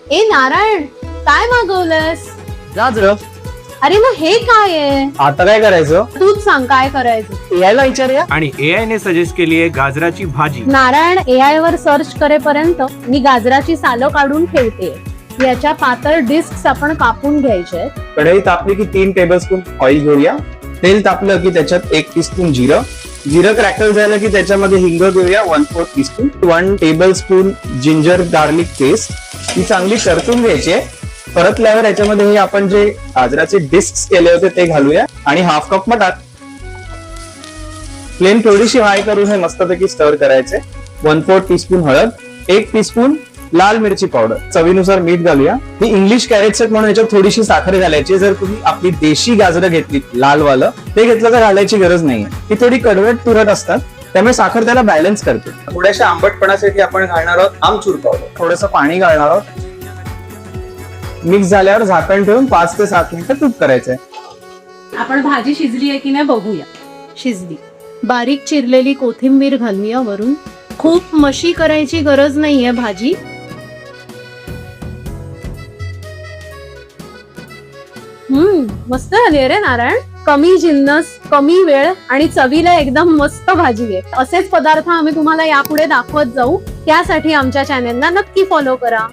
ए नारायण, काय मागवलंस? गाजर. अरे मग हे काय आहे? आता काय करायचं? तूच सांग काय करायचं. यायला विचारूया. आणि एआय ने सजेस्ट केली आहे गाजराची भाजी. नारायण AI वर सर्च करेपर्यंत मी गाजराची सालं काढून ठेवते. याच्या पातळ डिस्क आपण कापून घ्यायचे. कढई तापली की 3 टेबलस्पून ऑइल घेऊया. तेल तापलं की त्याच्यात 1 टीस्पून जिरं. जिरं क्रॅकल झालं की त्याच्यामध्ये हिंग घेऊया 1/4 teaspoon. 1 tablespoon ginger garlic paste. ही चांगली परतून घ्यायची आहे. परतल्यावर याच्यामध्ये हे आपण जे गाजराचे डिस्क केले होते ते घालूया आणि 1/2 कप मटार. फ्लेम थोडीशी हाय करून हे मस्तपैकी स्टर करायचे. 1/4 टीस्पून हळद, 1 टीस्पून लाल मिरची पावडर, चवीनुसार मीठ घालूया. ही इंग्लिश कॅरेट सेट म्हणून याच्यात थोडीशी साखर घालायची. जर तुम्ही आपली देशी गाजरं घेतली लालवालं ते घेतलं तर घालायची गरज नाही. ही थोडी कडवट तुरट असतात त्यामुळे साखर त्याला बॅलन्स करते. थोड्याशा आंबटपणासाठी आपण घालणार आहोत आमचूर पावडर. थोडंसं पाणी घालणार आहोत. मिक्स झाल्यावर झाकण ठेवून 5 ते 7 मिनिटं तूप करायचंय. आपण भाजी शिजली आहे की नाही बघूया. शिजली. बारीक चिरलेली कोथिंबीर घालूया वरून. खूप मशी करायची गरज नाहीये भाजी. मस्त झाली रे नारायण. कमी जिन्नस, कमी वेळ आणि चवीला एकदम मस्त भाजी आहे. असेच पदार्थ आम्ही तुम्हाला यापुढे दाखवत जाऊ. त्यासाठी आमच्या चॅनेलला नक्की फॉलो करा.